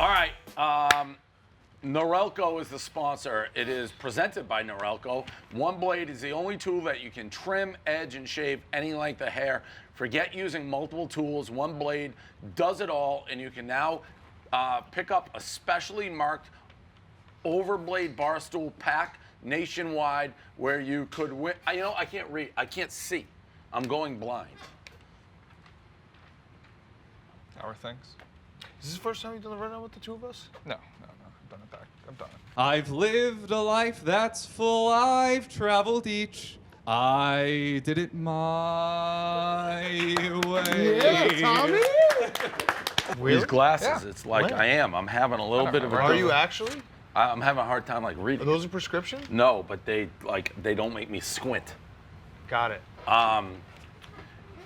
All right. Norelco is the sponsor. It is presented by Norelco. One blade is the only tool that you can trim, edge, and shave any length of hair. Forget using multiple tools. One blade does it all, and you can now pick up a specially marked overblade Barstool pack nationwide where you could win. I can't read. I can't see. I'm going blind. How are things? Is this the first time you've done the rundown with the two of us? No. I've done it back. I've done it. I've lived a life that's full. I've traveled each. I did it my way. Yeah, Tommy. These glasses, Yeah. it's like When? I am. I'm having a little bit of a. Are you actually? I'm having a hard time Are reading. those a prescription? No, but they don't make me squint. Got it.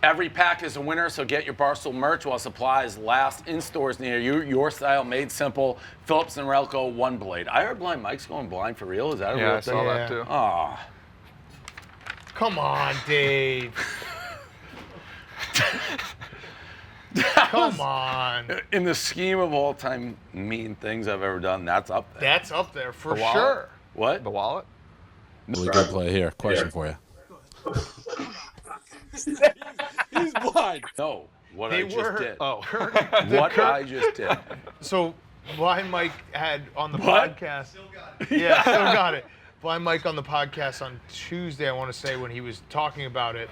Every pack is a winner, so get your Barstool merch while supplies last in stores near you. Your style made simple. Phillips and Relco, one blade. I heard Blind Mike's going blind for real. Is that a Yeah, real I thing? saw Yeah. that too. Oh. Come on, Dave. Come on. In the scheme of all time mean things I've ever done, that's up there. That's up there for The wallet? sure. What? The wallet? Really good play here. Question for you. He's blind. No, what I just did. Oh. What I just did. So, Blind Mike had on the What? podcast. Still got it. Yeah, still got it. Blind Mike on the podcast on Tuesday, I want to say, when he was talking about it,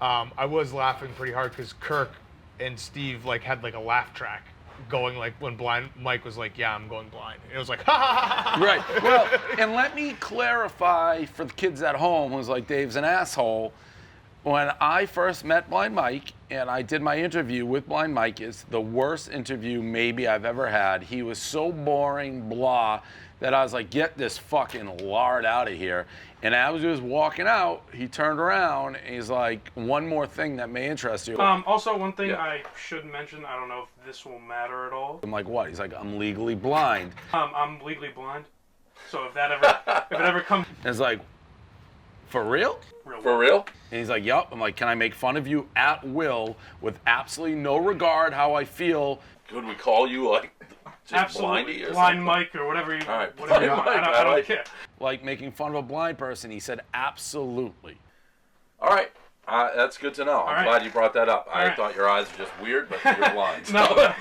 I was laughing pretty hard because Kirk and Steve had a laugh track going when Blind Mike was like, "Yeah, I'm going blind." And it was like, ha ha ha ha. Right. Well, and let me clarify for the kids at home who's like, Dave's an asshole. When I first met Blind Mike and I did my interview with Blind Mike, it's the worst interview maybe I've ever had. He was so boring, blah, that I was like, get this fucking lard out of here. And as he was walking out, he turned around and he's like, one more thing that may interest you. Also, one thing Yeah. I should mention, I don't know if this will matter at all. I'm like, what? He's like, I'm legally blind. I'm legally blind, so if it ever comes, And it's like, for real? real For real? And he's like, yup. I'm like, can I make fun of you at will with absolutely no regard how I feel? Could we call you like just absolutely blindy or blind something? Mike or whatever you, All right, whatever you Blind want. Mike, I don't like care. it. Like making fun of a blind person. He said, absolutely. All right. That's good to know. I'm right. glad you brought that up. I right. thought your eyes were just weird, but you're blind. No.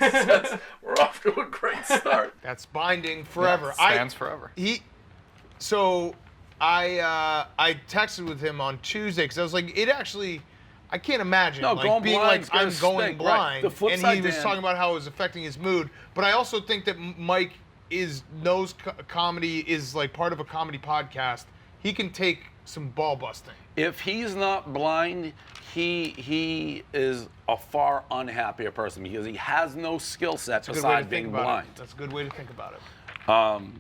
So we're off to a great start. That's binding forever. Stands forever. I texted with him on Tuesday because I was like, I can't imagine No, going being blind's like, I'm gonna going stink, right. blind. The flip And side, he was Dan- talking about how it was affecting his mood. But I also think that Mike knows comedy is part of a comedy podcast. He can take some ball busting. If he's not blind, he is a far unhappier person because he has no skill set That's a good way to besides think being about blind. it. That's a good way to think about it.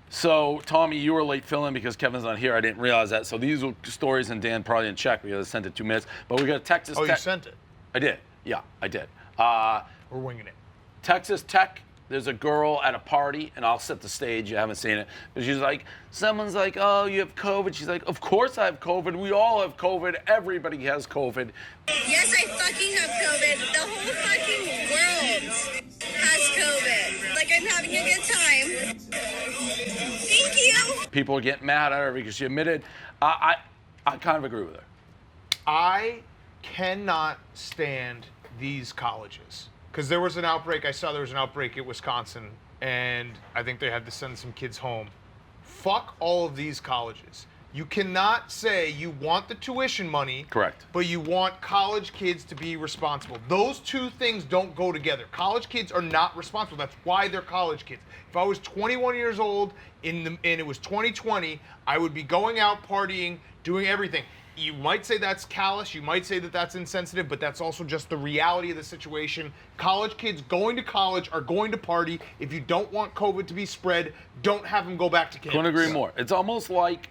So, Tommy, you were late filling because Kevin's not here. I didn't realize that. So these were stories, and Dan probably didn't check because I sent it 2 minutes. But we got a Texas Oh, Tech. you sent it. I did. Yeah, I did. We're winging it. Texas Tech. There's a girl at a party, and I'll set the stage. You haven't seen it. But she's like, someone's like, oh, you have COVID. She's like, of course I have COVID. We all have COVID. Everybody has COVID. Yes, I fucking have COVID. The whole fucking world has COVID. Like, I'm having a good time. Thank you. People are getting mad at her because she admitted. I kind of agree with her. I cannot stand these colleges. Because there was an outbreak. I saw there was an outbreak at Wisconsin, and I think they had to send some kids home. Fuck all of these colleges. You cannot say you want the tuition money, Correct. but you want college kids to be responsible. Those two things don't go together. College kids are not responsible. That's why they're college kids. If I was 21 years old and it was 2020, I would be going out partying, doing everything. You might say that's callous, you might say that that's insensitive, but that's also just the reality of the situation. College kids going to college are going to party. If you don't want COVID to be spread, don't have them go back to campus. Couldn't agree more. It's almost like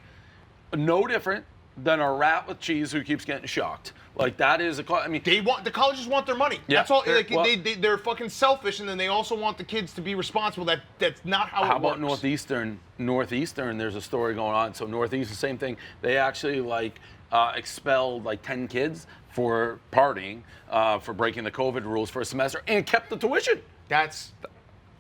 no different than a rat with cheese who keeps getting shocked. Like that is I mean, The colleges want their money. Yeah. That's all. Well- They're fucking selfish, and then they also want the kids to be responsible. That's not how how it works. about Northeastern? Northeastern, there's a story going on. So Northeastern, same thing. They actually expelled 10 kids for partying, for breaking the COVID rules for a semester, and kept the tuition. That's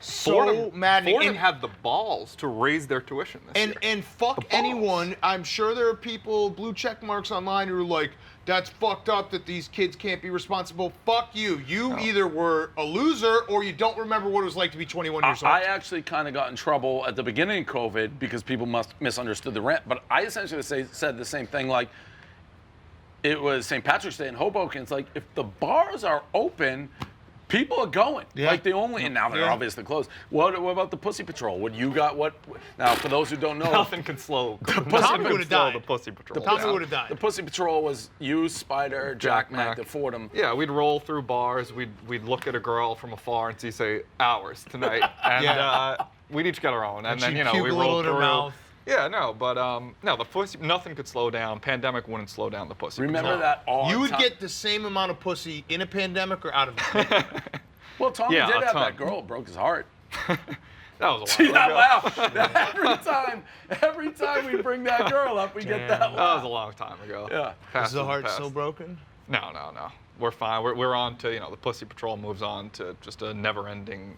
so maddening. Fordham And- had the balls to raise their tuition this year. And fuck The balls. anyone. I'm sure there are people, blue check marks online, who are like, that's fucked up that these kids can't be responsible. Fuck you. You either were a loser or you don't remember what it was like to be 21 years old. I actually kind of got in trouble at the beginning of COVID because people misunderstood the rant. But I essentially said the same thing. Like, it was St. Patrick's Day in Hoboken. It's like, if the bars are open, people are going. Yeah. Like, the only, and now they're Yeah. obviously closed. What about the Pussy Patrol? What you got? What? Now, for those who don't know, Nothing could slow. Tommy would've died. The Pussy Patrol. Tommy would have died. the Pussy Patrol was you, Spider, Jack Mack, the Fordham. Yeah, we'd roll through bars. We'd look at a girl from afar and say ours tonight, and we'd each get our own. And then she'd puke we a little roll in her through. mouth. Yeah, no, but no, the pussy. Nothing could slow down. Pandemic wouldn't slow down the pussy. Remember Patrol. that all You the would time? get the same amount of pussy in a pandemic or out of it. Well, Tommy Yeah, did a have ton. that girl. It broke his heart. That was a See while that ago. laugh? Every time we bring that girl up, we get that That was laugh. a long time ago. Yeah. Past Is the is heart past. still broken? No. We're fine. We're on to, the Pussy Patrol moves on to just a never-ending,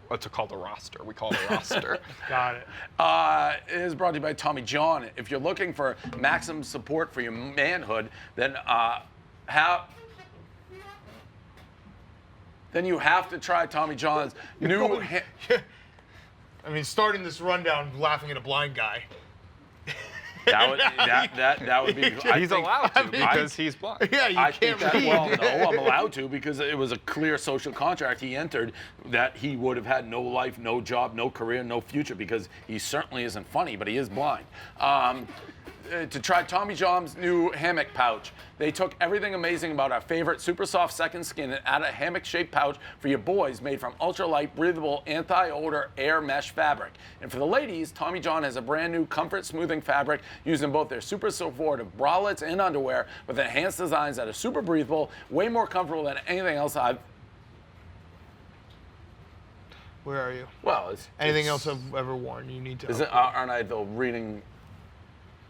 what's it called, a roster. We call it a roster. Got it. It is brought to you by Tommy John. If you're looking for maximum support for your manhood, then you have to try Tommy John's new. I mean, starting this rundown laughing at a blind guy. That would be. He's allowed to because he's blind. Yeah, you I can't think that, read. well, no, I'm allowed to because it was a clear social contract he entered that he would have had no life, no job, no career, no future because he certainly isn't funny, but he is blind. To try Tommy John's new hammock pouch. They took everything amazing about our favorite super soft second skin and added a hammock-shaped pouch for your boys made from ultra-light, breathable, anti-odor air mesh fabric. And for the ladies, Tommy John has a brand new comfort smoothing fabric used in both their super supportive bralettes and underwear with enhanced designs that are super breathable, way more comfortable than anything else I've. Where are you? Well, Anything else I've ever worn? You need to. Aren't I though reading?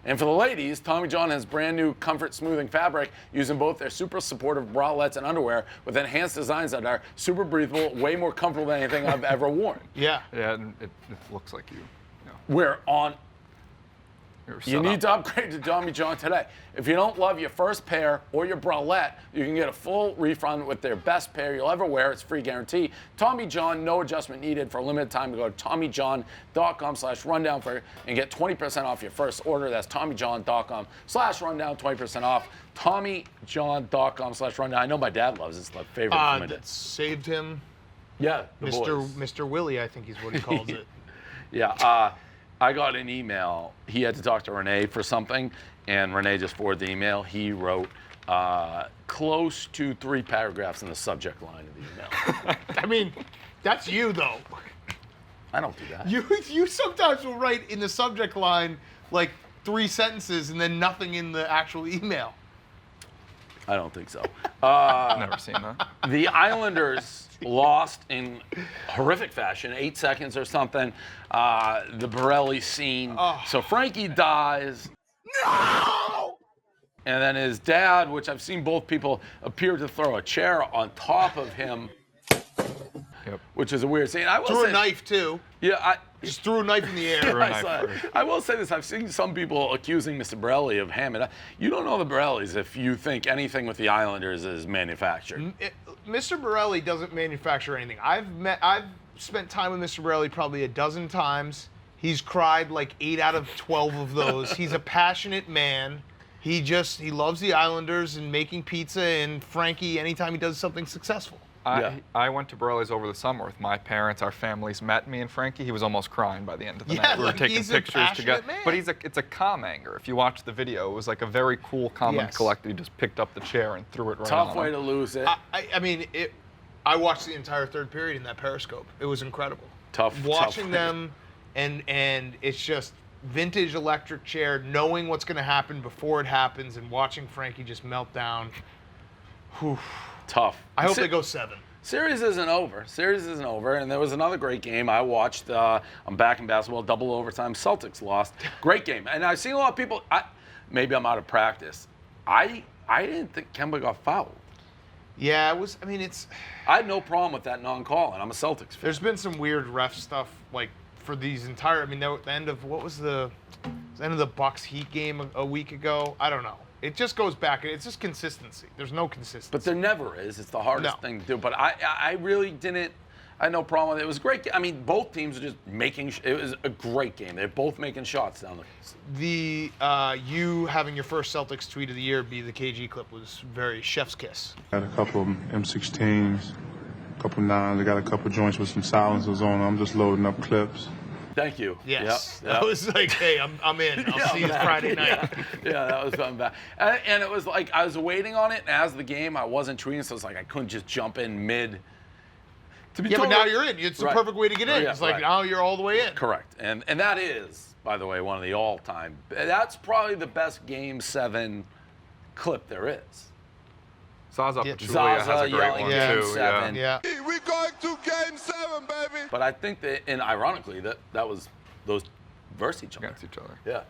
And for the ladies, Tommy John has brand new comfort smoothing fabric using both their super supportive bralettes and underwear with enhanced designs that are super breathable, way more comfortable than anything I've ever worn. Yeah. Yeah, and it looks like you We're on. you're You set need to up. upgrade to Tommy John today. If you don't love your first pair or your bralette, you can get a full refund with their best pair you'll ever wear. It's free guarantee. Tommy John, no adjustment needed for a limited time. Go to TommyJohn.com/rundown and get 20% off your first order. That's TommyJohn.com/rundown, 20% off. TommyJohn.com/rundown. I know my dad loves it. It's my favorite from my dad. That saved him. Yeah, the boys. Mr. Willie, I think is what he calls it. Yeah, I got an email. He had to talk to Renee for something, and Renee just forwarded the email. He wrote close to 3 paragraphs in the subject line of the email. I mean, that's you though. I don't do that. You sometimes will write in the subject line like 3 sentences and then nothing in the actual email. I don't think so. I've never seen that. The Islanders lost in horrific fashion, 8 seconds or something. The Borelli scene. So Frankie dies. No! And then his dad, which I've seen both people appear to throw a chair on top of him, Yep. which is a weird scene. I will Threw say, a knife too. Yeah, Just threw a knife in the air. I saw it. I will say this. I've seen some people accusing Mr. Borelli of Hammond. You don't know the Borellis if you think anything with the Islanders is manufactured. Mr. Borelli doesn't manufacture anything. I've spent time with Mr. Borelli probably a dozen times. He's cried like 8 out of 12 of those. He's a passionate man. He loves the Islanders and making pizza and Frankie anytime he does something successful. I went to Borelli's over the summer with my parents. Our families met me and Frankie. He was almost crying by the end of the Yeah, night. We were like, taking he's a pictures passionate together. man. But it's a calm anger. If you watch the video, it was like a very cool, calm and Yes. collected. He just picked up the chair and threw it right Tough on way him. to lose it. I mean, I watched the entire third period in that Periscope. It was incredible. Tough. Watching them, and it's just vintage electric chair, knowing what's going to happen before it happens, and watching Frankie just melt down. Whew. Tough. I hope they go 7. Series isn't over. And there was another great game I watched. I'm back in basketball, double overtime. Celtics lost. Great game. And I've seen a lot of people. Maybe I'm out of practice. I didn't think Kemba got fouled. Yeah, it was. I mean, it's. I had no problem with that non-call, and I'm a Celtics fan. There's been some weird ref stuff like for these entire. I mean, the end of what was the end of the Bucks Heat game a week ago? I don't know. It just goes back. It's just consistency. There's no consistency. But there never is. It's the hardest thing to do. But I really didn't. I had no problem with it. It was a great game. I mean, both teams are just making. It was a great game. They're both making shots down the. You having your first Celtics tweet of the year be the KG clip was very chef's kiss. Got a couple of M16s, a couple 9s. I got a couple joints with some silencers on them. I'm just loading up clips. Thank you. Yes, Yep. that was like, hey, I'm in. I'll see you Friday night. Yeah, that was fun. And it was like I was waiting on it. And as the game, I wasn't tweeting, so it's like I couldn't just jump in mid. Yeah, but now you're in. It's the perfect way to get in. Yeah, it's like now you're all the way in. Correct. And that is, by the way, one of the all-time. That's probably the best Game 7 clip there is. Zaza Yeah. Pachulia has a great yelling one Game too. 7. Yeah. We going to Game 7, baby. But I think that, and ironically, that was those verse each other. Against each other. Yeah.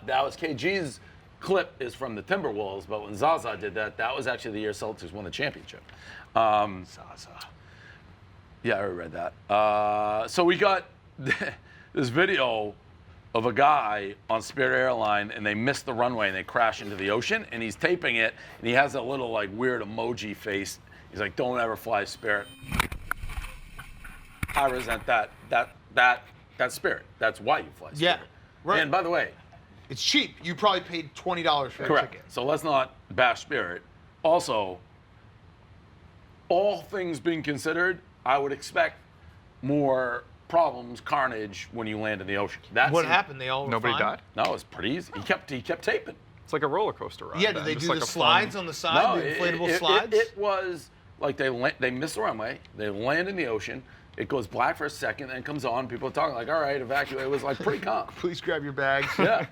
That was KG's clip is from the Timberwolves, but when Zaza did that was actually the year Celtics won the championship. Zaza. Yeah, I read that. So we got this video of a guy on Spirit Airline, and they missed the runway, and they crash into the ocean, and he's taping it, and he has a little, like, weird emoji face. He's like, don't ever fly Spirit. I resent that Spirit. That's why you fly Spirit. Yeah, right. And by the way, It's cheap. You probably paid $20 for a correct. ticket. So let's not bash Spirit. Also, all things being considered, I would expect more problems, carnage when you land in the ocean. What happened? They all were Nobody fine? died. No, it was pretty easy. He kept taping. It's like a roller coaster ride. Yeah, did then, they just do like the a slides fun- on the side, the inflatable slides? It was like they miss the runway, they land in the ocean, it goes black for a second, then comes on. People are talking like, all right, evacuate. It was like pretty calm. Please grab your bags. Yeah,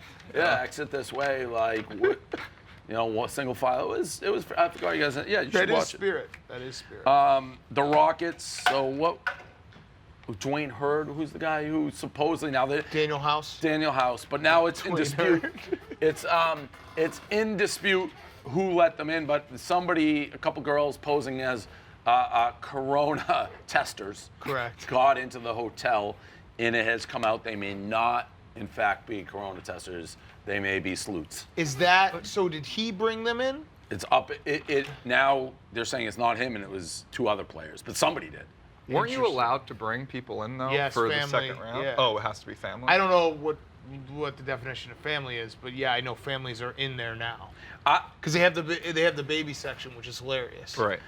exit this way, like, what single file. It was. I forgot you guys. Yeah, you should That is watch it. Spirit. That is Spirit. The Rockets. So what? Dwayne Hurd, who's the guy who supposedly now that Daniel House. Daniel House, but now it's in Dwayne dispute. Hurd. It's in dispute who let them in, but a couple girls posing as corona testers, Correct. got into the hotel, and it has come out they may not, in fact, be corona testers. They may be sleuths. Is that so? Did he bring them in? It's up. It now they're saying it's not him, and it was two other players, but somebody did. Weren't you Interesting. allowed to bring people in though Yes, for family, the second round? yeah. Oh, it has to be family. I don't know what the definition of family is, but yeah, I know families are in there now because they have the baby section, which is hilarious. Right.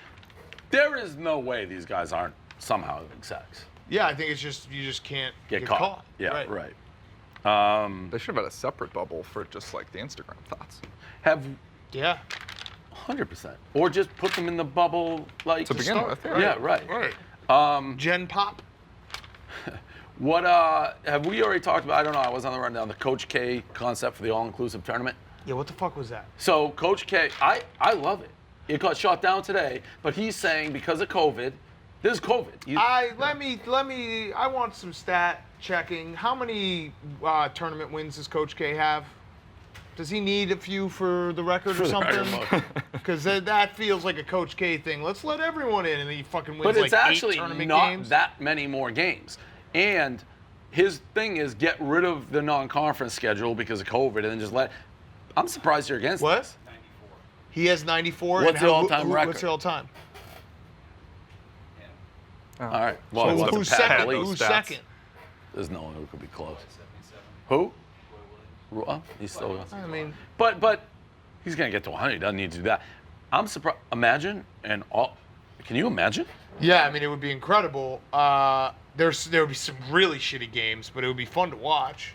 There is no way these guys aren't somehow having sex. Yeah, I think it's just you just can't Get caught. Yeah, right. They should have had a separate bubble for just like the Instagram thoughts. Have Yeah. 100%, or just put them in the bubble like To begin start. with, yeah. Yeah, right. Right. Gen Pop. What have we already talked about? I don't know. I was on the rundown. The Coach K concept for the all-inclusive tournament. Yeah, what the fuck was that? So Coach K, I love it. It got shot down today, but he's saying because of COVID, this is COVID. I want some stat checking. How many tournament wins does Coach K have? Does he need a few for the record For or the record something? book. Because that feels like a Coach K thing. Let's let everyone in, and then he fucking wins But like it's actually 8 tournament not games. that many more games. And his thing is get rid of the non-conference schedule because of COVID and then just let. I'm surprised you're against What? this. He has 94. What's and the all-time record? What's the all-time? All right. Well, So it wasn't who's Pat second? Lee. Who's stats. second? There's no one who could be close. Who? Well, he's still. I mean, But he's gonna get to 100. He doesn't need to do that. I'm surprised. Imagine and all. Can you imagine? yeah, I mean, it would be incredible. There would be some really shitty games, but it would be fun to watch.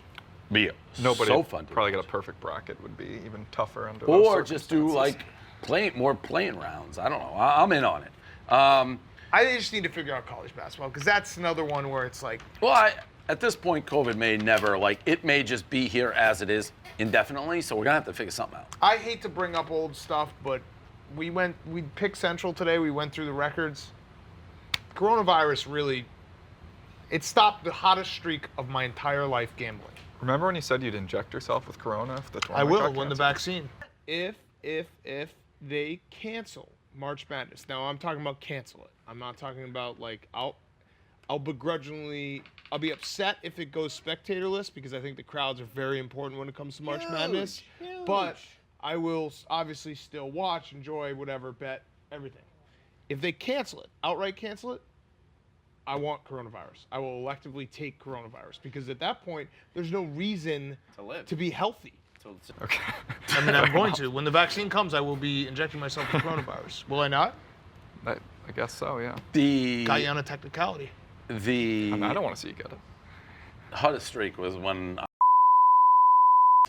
Be Nobody so fun. To probably get a perfect bracket would be even tougher under those or just do circumstances. more playing rounds. I don't know. I'm in on it. I just need to figure out college basketball because that's another one where it's like, Well, at this point, COVID may never it may just be here as it is indefinitely. So we're gonna have to figure something out. I hate to bring up old stuff, but we picked Central today. We went through the records. Coronavirus really, it stopped the hottest streak of my entire life gambling. Remember when you said you'd inject yourself with Corona if the I tournament will got when the canceled? vaccine. If they cancel March Madness. Now I'm talking about cancel it. I'm not talking about like I'll begrudgingly I'll be upset if it goes spectatorless because I think the crowds are very important when it comes to March Madness. But I will obviously still watch, enjoy, whatever, bet, everything. If they cancel it, outright cancel it, I want coronavirus. I will electively take coronavirus because at that point, there's no reason to be healthy. Okay. I mean, I'm going to. When the vaccine comes, I will be injecting myself with coronavirus. Will I not? I guess so, yeah. Got you on a technicality. I don't want to see you get it. hottest streak was when.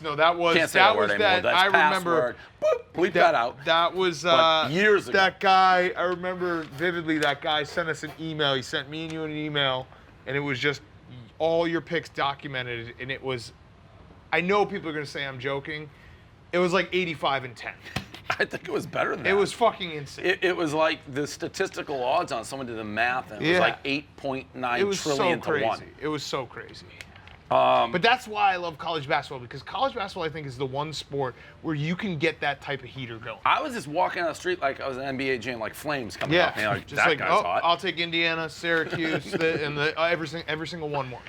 No, that was Can't say that word anymore. That's I remember. Boop, bleep that out. That was But years ago. That guy, I remember vividly. That guy sent us an email. He sent me and you an email, and it was just all your picks documented. And it was, I know people are gonna say I'm joking. It was like 85 and 10. I think it was better than that. It was fucking insane. It was like the statistical odds on someone did the math, and it was like 8.9 trillion to 1. It was so crazy. But that's why I love college basketball, because college basketball, I think, is the one sport where you can get that type of heater going. I was just walking down the street like I was an NBA jam, like flames coming up. Yeah, Like, just that like, guy's hot. I'll take Indiana, Syracuse, every single one more.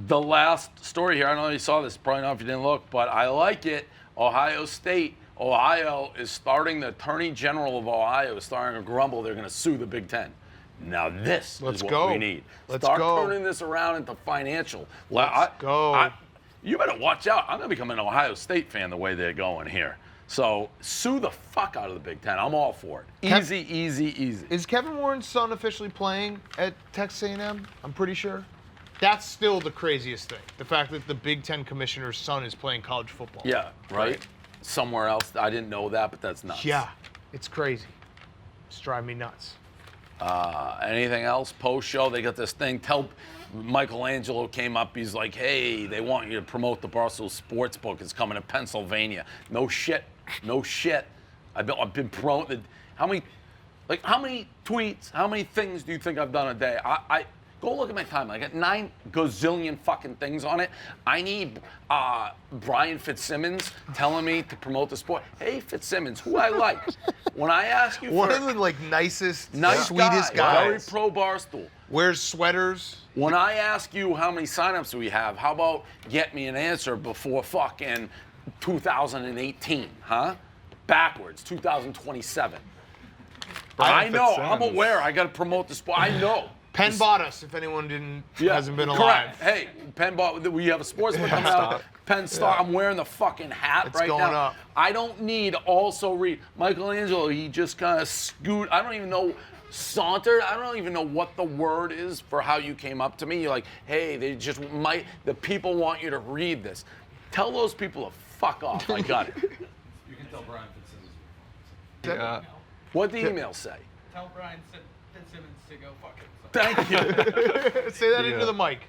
The last story here, I don't know if you saw this, probably not if you didn't look, but I like it. Ohio State. Ohio is starting, the Attorney General of Ohio is starting to grumble they're going to sue the Big Ten. Now this is what we need. Start turning this around into financial. Let's go. You better watch out. I'm going to become an Ohio State fan the way they're going here. So sue the fuck out of the Big Ten. I'm all for it. Easy, easy. Is Kevin Warren's son officially playing at Texas A&M? I'm pretty sure. That's still the craziest thing. The fact that the Big Ten commissioner's son is playing college football. Yeah, right? Somewhere else. I didn't know that, but that's nuts. Yeah, it's crazy. It's driving me nuts. Anything else? Post-show, they got this thing. Michelangelo came up. He's like, hey, they want you to promote the Barstool Sports book. It's coming to Pennsylvania. No shit. I've been promoting. How many tweets, how many things do you think I've done a day? I go look at my timeline. I got 9 gazillion fucking things on it. I need Brian Fitzsimmons telling me to promote the sport. Hey, Fitzsimmons, who I like. When I ask you one for of the sweetest guys, guys. very pro Barstool. Wears sweaters. When I ask you how many signups we have, how about get me an answer before fucking 2018, huh? Backwards, 2027. I know, I'm aware. I got to promote the sport. I know. Penn bought us, if anyone hasn't been alive. Correct. Hey, Penn bought. We have a sportsman coming out. Penn Star. Yeah. I'm wearing the fucking hat it's right going now. Up. I don't need also read. Michelangelo, he just kind of scoot. I don't even know. Sauntered. I don't even know what the word is for how you came up to me. You're like, hey, the people want you to read this. Tell those people to fuck off. I got it. You can tell Brian Fitzsimmons. Yeah. What'd the email say? Tell Brian Fitzsimmons to go fuck himself. Thank you. Say that into the mic.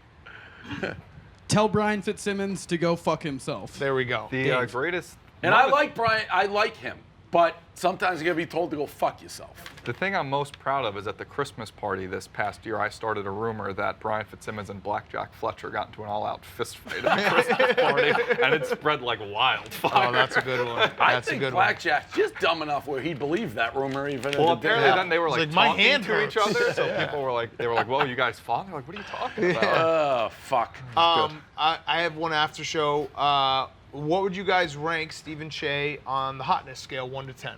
Tell Brian Fitzsimmons to go fuck himself. There we go. The greatest. And I like Brian. I like him. But sometimes you gotta be told to go fuck yourself. The thing I'm most proud of is at the Christmas party this past year, I started a rumor that Brian Fitzsimmons and Blackjack Fletcher got into an all-out fist fight at the Christmas party, and it spread like wildfire. Oh, that's a good one. I think Blackjack's just dumb enough where he believed that rumor even. Well, apparently then they were like my talking hand to each other, so people were like, "Whoa, you guys fought?" They're like, "What are you talking about?" Oh, fuck. I have one after show. What would you guys rank Stephen Che on the hotness scale, 1 to 10?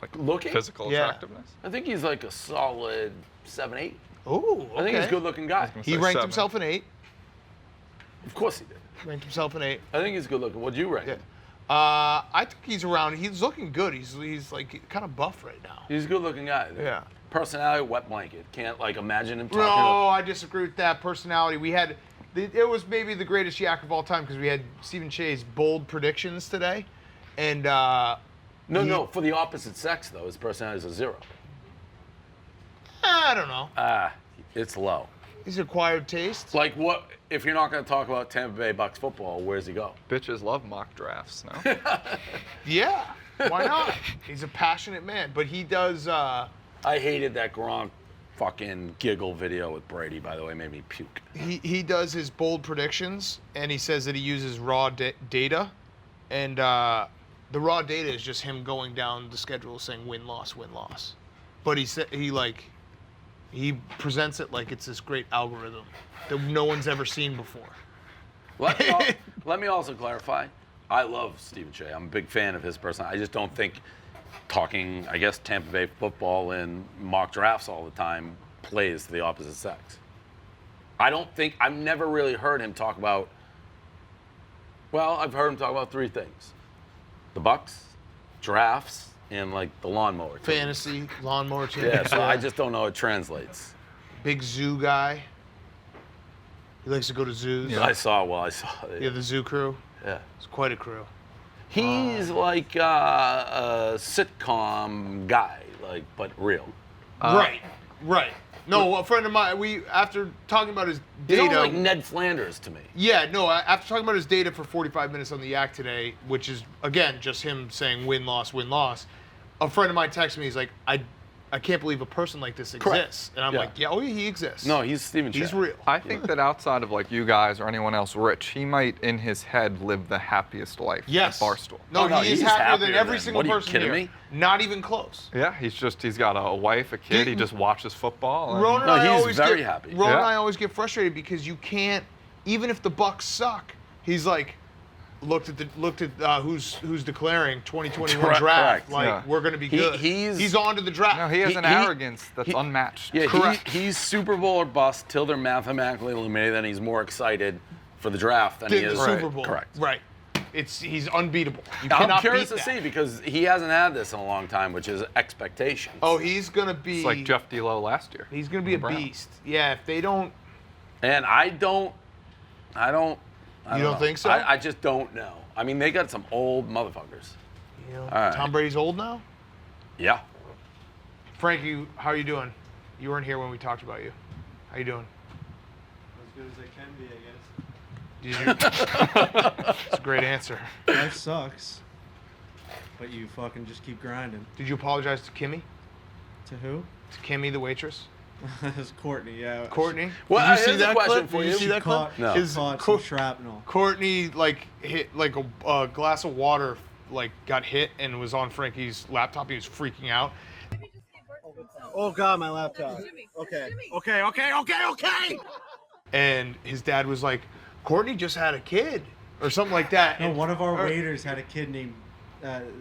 Like looking? physical attractiveness. I think he's like a solid 7, 8. Ooh, okay. I think he's a good-looking guy. He ranked himself an 8. Of course he did. Ranked himself an 8. I think he's good-looking. What'd you rank? Yeah. I think he's around. He's looking good. He's like kind of buff right now. He's a good-looking guy. Yeah. Personality, wet blanket. Can't like imagine him talking. No, I disagree with that. Personality. It was maybe the greatest yak of all time because we had Stephen Che's bold predictions today, and No, for the opposite sex though, his personality is a 0. I don't know. It's low. He's acquired taste. Like what? If you're not going to talk about Tampa Bay Bucks football, where's he go? Bitches love mock drafts, no? Yeah, why not? He's a passionate man, but he does. I hated that Gronk fucking giggle video with Brady, by the way, made me puke. He does his bold predictions, and he says that he uses raw data, and The raw data is just him going down the schedule saying win loss win loss, but he presents it like it's this great algorithm that no one's ever seen before. Let me also clarify. I love Stephen Shea. I'm a big fan of his personality. I just don't think talking, I guess, Tampa Bay football and mock drafts all the time plays to the opposite sex. I've never really heard him talk about, well, I've heard him talk about 3 things. The Bucks, drafts, and like the lawnmower. Fantasy, lawnmower Yeah, championship. so I just don't know how it translates. Big zoo guy. He likes to go to zoos. I saw it. Yeah, the zoo crew. Yeah. It's quite a crew. He's like a sitcom guy, but real. Right. No, a friend of mine, after talking about his He's data. almost like Ned Flanders to me. Yeah, no, after talking about his data for 45 minutes on the Yak today, which is, again, just him saying win, loss, a friend of mine texted me, he's like, I can't believe a person like this exists. Correct. And I'm Yeah. like, yeah, he exists. No, he's Stephen Shea. He's real. I think that outside of like you guys or anyone else rich, he might in his head live the happiest life Yes. at Barstool. No, no, he's he's happier than happier every than- single what are you person kidding here. me? Not even close. Yeah, he's got a wife, a kid. He just watches football. and- Ron and No, I he's always very get, happy. Ron and Yeah. I always get frustrated because you can't, even if the Bucks suck, he's like, looked at who's declaring 2021 Correct, draft. correct. Like Yeah. we're gonna be good. he's- on to the draft. No, he has He- an he- arrogance that's he- unmatched. Yeah, Correct. he's Super Bowl or bust till they're mathematically eliminated. Then he's more excited for the draft than he Did is the Super Bowl. Correct. Right. He's unbeatable. You I'm cannot curious beat to that. see because he hasn't had this in a long time, which is expectations. Oh, he's gonna be. It's like Jeff D'Lo last year. He's gonna be a The Browns. beast. Yeah. If they don't. And I don't You don't know. think so? I just don't know. I mean, they got some old motherfuckers. You know, All right. Tom Brady's old now. Yeah. Frankie, how are you doing? You weren't here when we talked about you. How you doing? As good as I can be, I guess. Did you? That's a great answer. Life sucks. But you fucking just keep grinding. Did you apologize to Kimmy? To who? To Kimmy, the waitress? It's Courtney, yeah. Courtney? Well, Did you see here's a that question clip? for Did you. you see that clip? Caught, No. His caught Co- some shrapnel. Courtney hit like a glass of water got hit and was on Frankie's laptop. He was freaking out. Oh God, my laptop. Okay. And his dad was like, Courtney just had a kid or something like that. No, And- one of our or- waiters had a kid named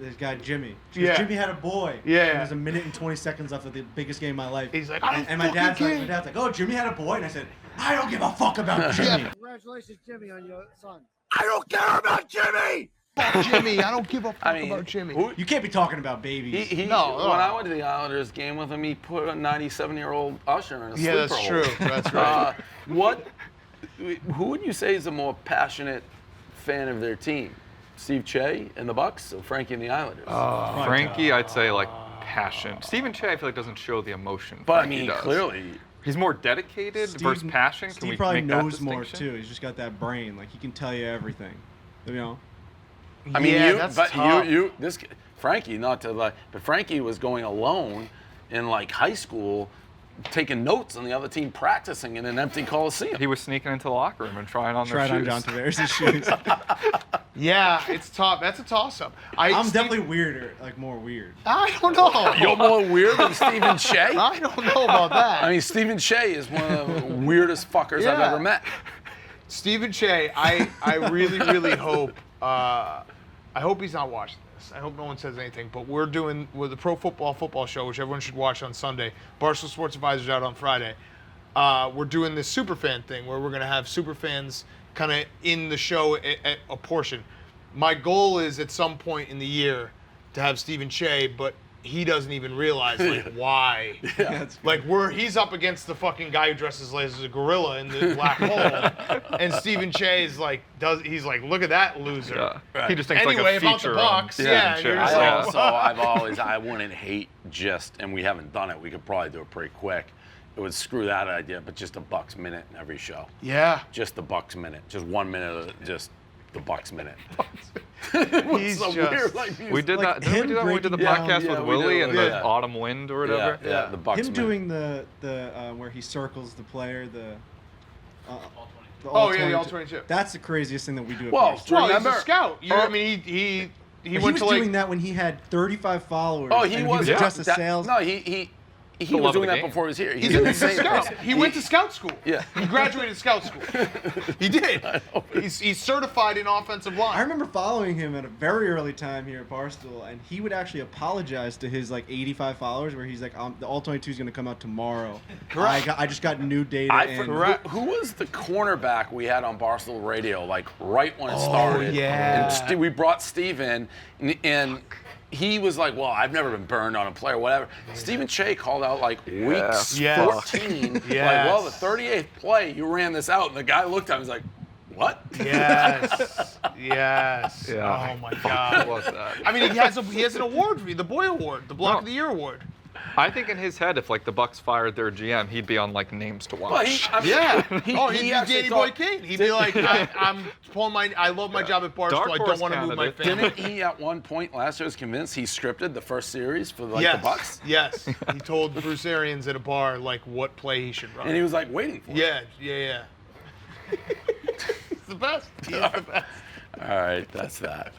this guy Jimmy. She goes, Yeah. Jimmy had a boy. Yeah. And there's a minute and 20 seconds left of the biggest game of my life. He's like, I and my dad's like, oh, Jimmy had a boy, and I said, I don't give a fuck about Jimmy. Congratulations, Jimmy, on your son. I don't care about Jimmy. Fuck Jimmy. I don't give a fuck I mean, about Jimmy. You can't be talking about babies. No. When I went to the Islanders game with him, he put a 97-year-old usher in a Yeah, sleeper that's hole. true. That's right. Who would you say is the more passionate fan of their team? Steve Shea and the Bucks or Frankie and the Islanders? Frankie, I'd say like passion. Stephen Shea, I feel like doesn't show the emotion. but I Frankie mean, does. clearly. He's more dedicated versus passion. Can Steve we probably make that knows more distinction? too. He's just got that brain. Like he can tell you everything. You know. I mean, yeah, that's tough. Frankie, not to like, but Frankie was going alone in like high school, taking notes on the other team practicing in an empty Coliseum. He was sneaking into the locker room and trying on Tried their on shoes. John Tavares' shoes. Yeah, it's tough. That's a toss-up. I'm definitely weirder, like more weird. I don't know. You're more weird than Stephen Shea? I don't know about that. I mean, Stephen Shea is one of the weirdest fuckers I've Yeah. ever met. Stephen Shea, I really, really hope. I hope he's not watching this. I hope no one says anything. But we're doing with the Pro Football Show, which everyone should watch on Sunday. Barstool Sports Advisors out on Friday. We're doing this superfan thing where we're going to have superfans kind of in the show at a portion. My goal is at some point in the year to have Stephen Shea, but he doesn't even realize like why. Like he's up against the fucking guy who dresses as a gorilla in the black hole, and Stephen Shea is like he's like, look at that loser. Yeah. Right. He just thinks Anyway, like a about the feature Bucks, on yeah, Stephen you're Shea. just like, I wouldn't hate just, and we haven't done it. We could probably do it pretty quick. It would screw that idea, but just a Bucks minute in every show. Yeah. Just the Bucks minute. Just 1 minute of just the Bucks minute. He's so just- weird, like, We did Like that. Didn't we do that when we did the breaking down- podcast Yeah, with we Willie did, and yeah. the autumn wind or whatever? Yeah, the Bucks Him minute. doing the where he circles the player, the Oh yeah, the all 22. That's the craziest thing that we do. At Well, Barstool. Well, he's Remember- a scout. I mean, he he But went was to like doing that when he had 35 followers. Oh, he and was just a that- sales. No, he was love of doing the that game. before he was here. He's an a insane scout. person. He went to scout school. Yeah. He graduated scout school. He did. He's certified in offensive line. I remember following him at a very early time here at Barstool, and he would actually apologize to his like 85 followers, where he's like, the All 22 is going to come out tomorrow. Correct. I just got new data. I and forgot who was the cornerback we had on Barstool Radio, like right when it started. yeah. And we brought Steve in, and he was like, well, I've never been burned on a play or whatever. Stephen Che called out like week Yes. 14. Yes. Like, well, the 38th play, you ran this out. And the guy looked at him, he's like, what? Yes. Yes. Yeah. Oh my What God. was that? I mean, he has an award for me, the Boy Award, the Block of the Year Award. I think in his head, if like the Bucks fired their GM, he'd be on like names to watch. Well, He'd be actually Danny thought- Boy King. He'd be like, I love my job at Barstool. Dark I don't horse want to move my candidate. family. Didn't he at one point last year was convinced he scripted the first series for like yes. the Bucks? Yes. He told Bruce Arians at a bar like what play he should run. And he was like waiting for it. Yeah. He's the best. He is the best. All right, that's that.